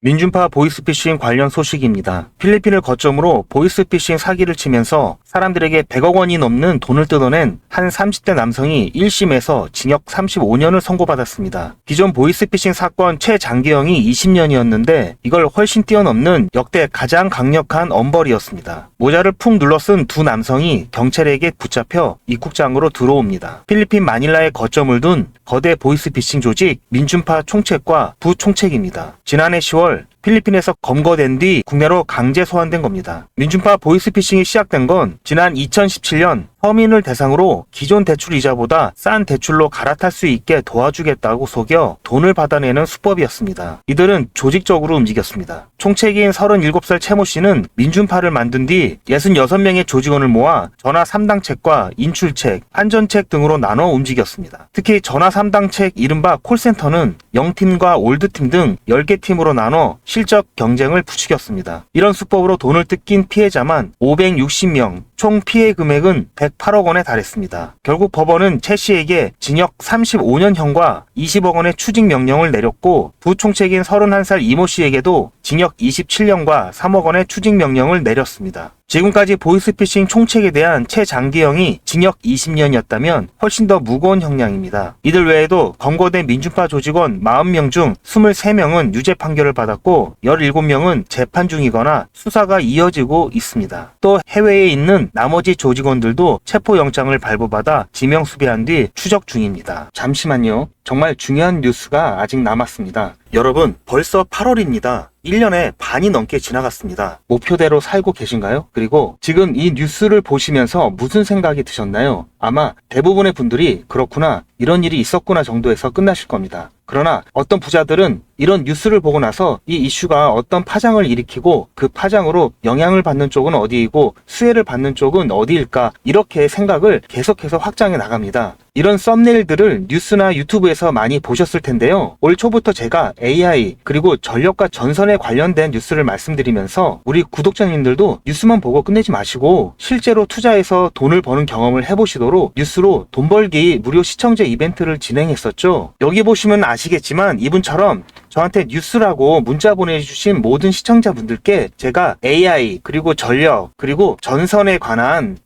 민준파 보이스피싱 관련 소식입니다. 필리핀을 거점으로 보이스피싱 사기를 치면서 사람들에게 100억 원이 넘는 돈을 뜯어낸 한 30대 남성이 1심에서 징역 35년을 선고받았습니다. 기존 보이스피싱 사건 최장기형이 20년이었는데 이걸 훨씬 뛰어넘는 역대 가장 강력한 엄벌이었습니다. 모자를 푹 눌러쓴 두 남성이 경찰에게 붙잡혀 입국장으로 들어옵니다. 필리핀 마닐라에 거점을 둔 거대 보이스피싱 조직 민준파 총책과 부총책입니다. 지난해 10월 필리핀에서 검거된 뒤 국내로 강제 소환된 겁니다. 민준파 보이스피싱이 시작된 건 지난 2017년 서민을 대상으로 기존 대출 이자보다 싼 대출로 갈아탈 수 있게 도와주겠다고 속여 돈을 받아내는 수법이었습니다. 이들은 조직적으로 움직였습니다. 총책인 37살 최모 씨는 민준파를 만든 뒤 66명의 조직원을 모아 전화 3당책과 인출책, 환전책 등으로 나눠 움직였습니다. 특히 전화 3당책 이른바 콜센터는 0팀과 올드팀 등 10개 팀으로 나눠 실적 경쟁을 부추겼습니다. 이런 수법으로 돈을 뜯긴 피해자만 560명, 총 피해 금액은 108억 원에 달했습니다. 결국 법원은 최 씨에게 징역 35년형과 20억 원의 추징 명령을 내렸고 부총책인 31살 이모 씨에게도 징역 27년과 3억 원의 추징 명령을 내렸습니다. 지금까지 보이스피싱 총책에 대한 최장기형이 징역 20년이었다면 훨씬 더 무거운 형량입니다. 이들 외에도 검거된 민준파 조직원 40명 중 23명은 유죄 판결을 받았고 17명은 재판 중이거나 수사가 이어지고 있습니다. 또 해외에 있는 나머지 조직원들도 체포영장을 발부받아 지명수배한 뒤 추적 중입니다. 잠시만요. 정말 중요한 뉴스가 아직 남았습니다. 여러분, 벌써 8월입니다. 1년에 반이 넘게 지나갔습니다. 목표대로 살고 계신가요? 그리고 지금 이 뉴스를 보시면서 무슨 생각이 드셨나요? 아마 대부분의 분들이 그렇구나, 이런 일이 있었구나 정도에서 끝나실 겁니다. 그러나 어떤 부자들은 이런 뉴스를 보고 나서 이 이슈가 어떤 파장을 일으키고 그 파장으로 영향을 받는 쪽은 어디이고 수혜를 받는 쪽은 어디일까, 이렇게 생각을 계속해서 확장해 나갑니다. 이런 썸네일들을 뉴스나 유튜브에서 많이 보셨을 텐데요. 올 초부터 제가 AI 그리고 전력과 전선에 관련된 뉴스를 말씀드리면서 우리 구독자님들도 뉴스만 보고 끝내지 마시고 실제로 투자해서 돈을 버는 경험을 해보시도록 뉴스로 돈 벌기 무료 시청제 이벤트를 진행했었죠. 여기 보시면 아시겠지만 이분처럼 저한테 뉴스라고 문자 보내주신 모든 시청자분들께 제가 AI 그리고 전력 그리고 전선에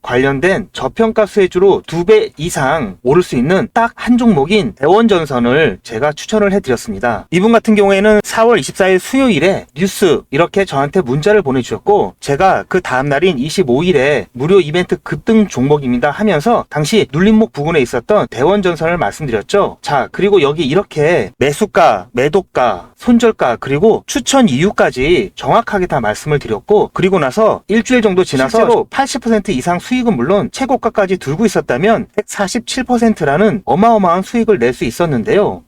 관련된 저평가 수혜주로 2배 이상 오를 수 있는 딱 한 종목인 대원전선을 제가 추천을 해드렸습니다. 이분 같은 경우에는 4월 24일 수요일에 뉴스 이렇게 저한테 문자를 보내주셨고 제가 그 다음날인 25일에 무료 이벤트 급등 종목입니다 하면서 당시 눌림목 부근에 있었던 대원전선을 말씀드렸죠. 자, 그리고 여기 이렇게 매수가, 매도가, 손절가 그리고 추천 이유까지 정확하게 다 말씀을 드렸고 그리고 나서 일주일 정도 지나서 실제로 80% 이상 수익은 물론 최고가까지 들고 있었다면 147%라는 어마어마한 수익을 낼 수 있었는데요.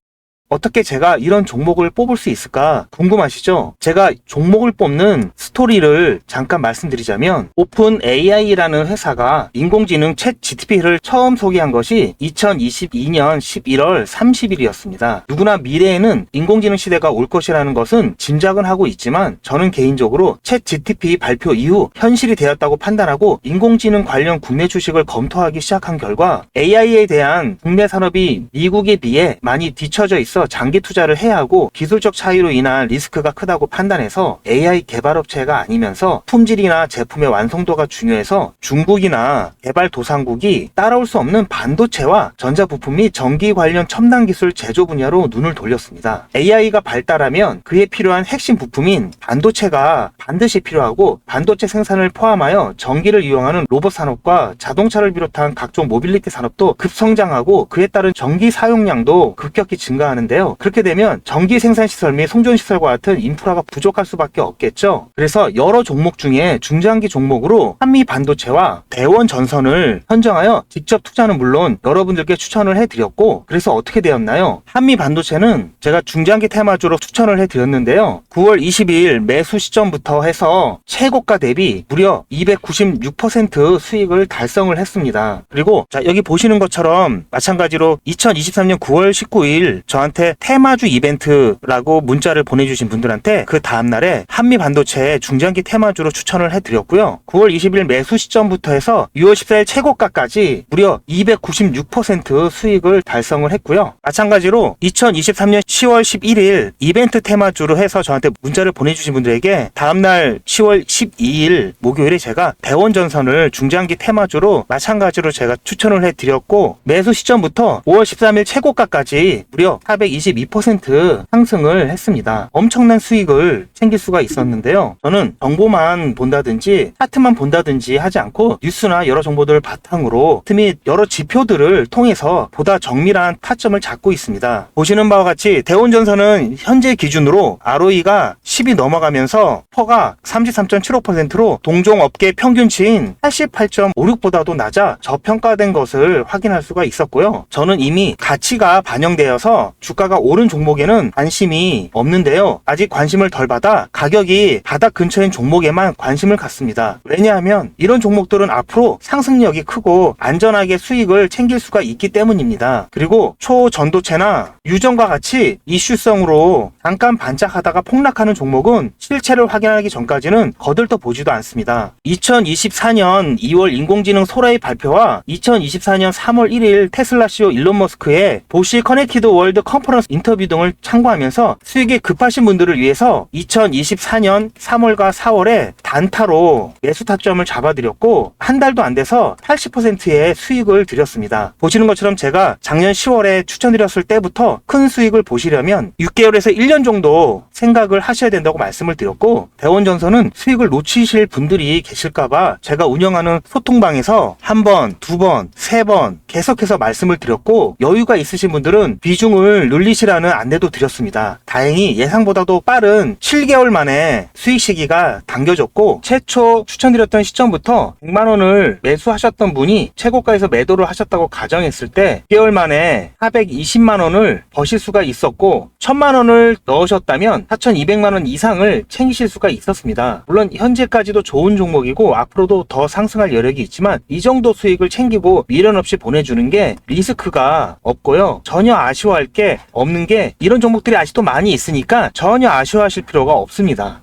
어떻게 제가 이런 종목을 뽑을 수 있을까 궁금하시죠? 제가 종목을 뽑는 스토리를 잠깐 말씀드리자면 오픈 AI라는 회사가 인공지능 챗 GTP를 처음 소개한 것이 2022년 11월 30일이었습니다. 누구나 미래에는 인공지능 시대가 올 것이라는 것은 짐작은 하고 있지만 저는 개인적으로 챗 GTP 발표 이후 현실이 되었다고 판단하고 인공지능 관련 국내 주식을 검토하기 시작한 결과 AI에 대한 국내 산업이 미국에 비해 많이 뒤처져 있어 장기 투자를 해야 하고 기술적 차이로 인한 리스크가 크다고 판단해서 AI 개발업체가 아니면서 품질이나 제품의 완성도가 중요해서 중국이나 개발도상국이 따라올 수 없는 반도체와 전자부품 및 전기 관련 첨단 기술 제조 분야로 눈을 돌렸습니다. AI가 발달하면 그에 필요한 핵심 부품인 반도체가 반드시 필요하고 반도체 생산을 포함하여 전기를 이용하는 로봇 산업과 자동차를 비롯한 각종 모빌리티 산업도 급성장하고 그에 따른 전기 사용량도 급격히 증가하는데 그렇게 되면 전기 생산시설 및 송전시설과 같은 인프라가 부족할 수밖에 없겠죠. 그래서 여러 종목 중에 중장기 종목으로 한미 반도체와 대원 전선을 선정하여 직접 투자는 물론 여러분들께 추천을 해드렸고 그래서 어떻게 되었나요? 한미 반도체는 제가 중장기 테마주로 추천을 해드렸는데요. 9월 22일 매수 시점부터 해서 최고가 대비 무려 296% 수익을 달성을 했습니다. 그리고 자, 여기 보시는 것처럼 마찬가지로 2023년 9월 19일 저한테 저한테 테마주 이벤트라고 문자를 보내주신 분들한테 그 다음날에 한미반도체 중장기 테마주로 추천을 해드렸고요. 9월 20일 매수 시점부터 해서 6월 14일 최고가까지 무려 296% 수익을 달성을 했고요. 마찬가지로 2023년 10월 11일 이벤트 테마주로 해서 저한테 문자를 보내주신 분들에게 다음날 10월 12일 목요일에 제가 대원전선을 중장기 테마주로 마찬가지로 제가 추천을 해드렸고, 매수 시점부터 5월 13일 최고가까지 무려 422% 상승을 했습니다. 엄청난 수익을 챙길 수가 있었는데요. 저는 정보만 본다든지 차트만 본다든지 하지 않고 뉴스나 여러 정보들을 바탕으로 및 여러 지표들을 통해서 보다 정밀한 타점을 잡고 있습니다. 보시는 바와 같이 대원전선은 현재 기준으로 ROE가 10이 넘어가면서 퍼가 33.75%로 동종업계 평균치인 88.56보다도 낮아 저평가된 것을 확인할 수가 있었고요. 저는 이미 가치가 반영되어서 주가가 오른 종목에는 관심이 없는데요. 아직 관심을 덜 받아 가격이 바닥 근처인 종목에만 관심을 갖습니다. 왜냐하면 이런 종목들은 앞으로 상승력이 크고 안전하게 수익을 챙길 수가 있기 때문입니다. 그리고 초전도체나 유전과 같이 이슈성으로 잠깐 반짝하다가 폭락하는 종목은 실체를 확인하기 전까지는 거들떠 보지도 않습니다. 2024년 2월 인공지능 소라의 발표와 2024년 3월 1일 테슬라 CEO 일론 머스크의 보시 커넥티드 월드 컨퍼런스 인터뷰 등을 참고하면서 수익이 급하신 분들을 위해서 2024년 3월과 4월에 단타로 매수 타점을 잡아드렸고, 한 달도 안 돼서 80%의 수익을 드렸습니다. 보시는 것처럼 제가 작년 10월에 추천드렸을 때부터 큰 수익을 보시려면 6개월에서 1년 정도 생각을 하셔야 된다고 말씀을 드렸고, 대원전선은 수익을 놓치실 분들이 계실까봐 제가 운영하는 소통방에서 한 번, 두 번, 세 번 계속해서 말씀을 드렸고, 여유가 있으신 분들은 비중을 늘리시라는 안내도 드렸습니다. 다행히 예상보다도 빠른 7개월 만에 수익 시기가 당겨졌고, 최초 추천드렸던 시점부터 100만원을 매수하셨던 분이 최고가에서 매도를 하셨다고 가정했을 때 6개월 만에 420만원을 버실 수가 있었고, 1000만원을 넣으셨다면 4200만원 이상을 챙기실 수가 있었습니다. 물론 현재까지도 좋은 종목이고 앞으로도 더 상승할 여력이 있지만 이 정도 수익을 챙기고 미련 없이 보내주는 게 리스크가 없고요. 전혀 아쉬워할 게 없는 게, 이런 종목들이 아직도 많이 있으니까 전혀 아쉬워하실 필요가 없습니다.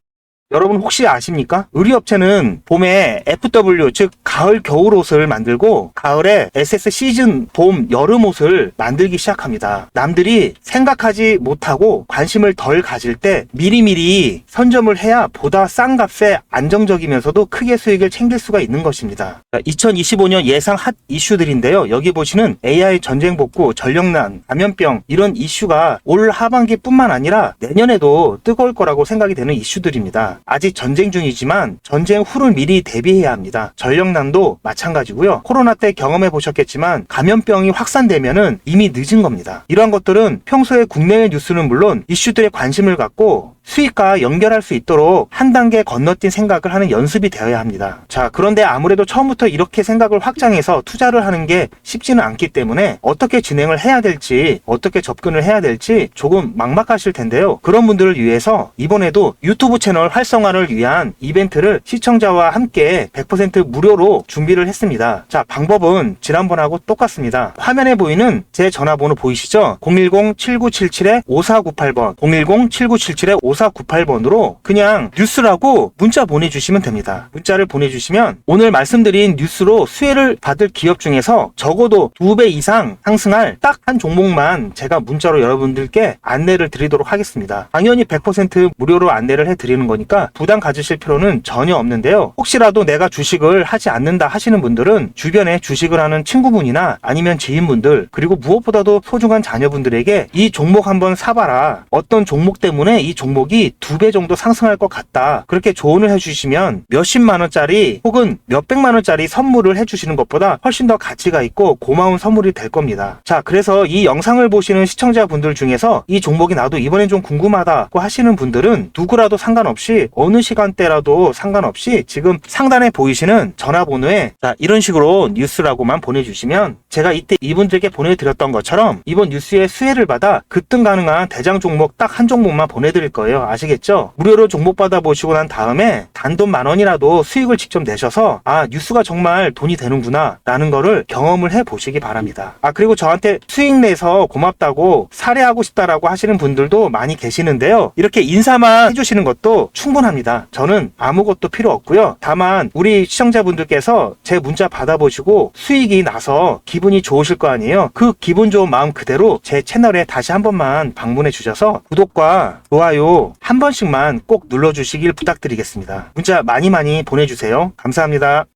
여러분 혹시 아십니까? 의류업체는 봄에 FW, 즉 가을 겨울 옷을 만들고 가을에 SS 시즌 봄 여름 옷을 만들기 시작합니다. 남들이 생각하지 못하고 관심을 덜 가질 때 미리미리 선점을 해야 보다 싼 값에 안정적이면서도 크게 수익을 챙길 수가 있는 것입니다. 2025년 예상 핫 이슈들인데요. 여기 보시는 AI 전쟁 복구, 전력난, 감염병, 이런 이슈가 올 하반기뿐만 아니라 내년에도 뜨거울 거라고 생각이 되는 이슈들입니다. 아직 전쟁 중이지만 전쟁 후를 미리 대비해야 합니다. 전력난도 마찬가지고요. 코로나 때 경험해 보셨겠지만 감염병이 확산되면은 이미 늦은 겁니다. 이러한 것들은 평소에 국내외 뉴스는 물론 이슈들에 관심을 갖고 수익과 연결할 수 있도록 한 단계 건너뛴 생각을 하는 연습이 되어야 합니다. 자, 그런데 아무래도 처음부터 이렇게 생각을 확장해서 투자를 하는 게 쉽지는 않기 때문에 어떻게 진행을 해야 될지, 어떻게 접근을 해야 될지 조금 막막하실 텐데요. 그런 분들을 위해서 이번에도 유튜브 채널 활성화를 위한 이벤트를 시청자와 함께 100% 무료로 준비를 했습니다. 자, 방법은 지난번하고 똑같습니다. 화면에 보이는 제 전화번호 보이시죠? 010-7977-5498번 010-7977-5498번으로 그냥 뉴스라고 문자 보내주시면 됩니다. 문자를 보내주시면 오늘 말씀드린 뉴스로 수혜를 받을 기업 중에서 적어도 2배 이상 상승할 딱 한 종목만 제가 문자로 여러분들께 안내를 드리도록 하겠습니다. 당연히 100% 무료로 안내를 해드리는 거니까 부담 가지실 필요는 전혀 없는데요. 혹시라도 내가 주식을 하지 않는다 하시는 분들은 주변에 주식을 하는 친구분이나 아니면 지인분들, 그리고 무엇보다도 소중한 자녀분들에게 이 종목 한번 사봐라, 어떤 종목 때문에 이 종목이 2배 정도 상승할 것 같다, 그렇게 조언을 해주시면 몇십만원짜리 혹은 몇백만원짜리 선물을 해주시는 것보다 훨씬 더 가치가 있고 고마운 선물이 될 겁니다. 자, 그래서 이 영상을 보시는 시청자분들 중에서 이 종목이 나도 이번엔 좀 궁금하다고 하시는 분들은 누구라도 상관없이, 어느 시간대라도 상관없이 지금 상단에 보이시는 전화번호에 자, 이런 식으로 뉴스라고만 보내주시면 제가 이때 이분들께 보내드렸던 것처럼 이번 뉴스의 수혜를 받아 급등 가능한 대장 종목 딱 한 종목만 보내드릴 거예요. 돼요. 아시겠죠? 무료로 종목 받아보시고 난 다음에 단돈 10,000원이라도 수익을 직접 내셔서 뉴스가 정말 돈이 되는구나 라는 거를 경험을 해보시기 바랍니다. 그리고 저한테 수익 내서 고맙다고 사례하고 싶다라고 하시는 분들도 많이 계시는데요. 이렇게 인사만 해주시는 것도 충분합니다. 저는 아무것도 필요 없고요. 다만 우리 시청자분들께서 제 문자 받아보시고 수익이 나서 기분이 좋으실 거 아니에요. 그 기분 좋은 마음 그대로 제 채널에 다시 한 번만 방문해 주셔서 구독과 좋아요 한 번씩만 꼭 눌러주시길 부탁드리겠습니다. 문자 많이 보내주세요. 감사합니다.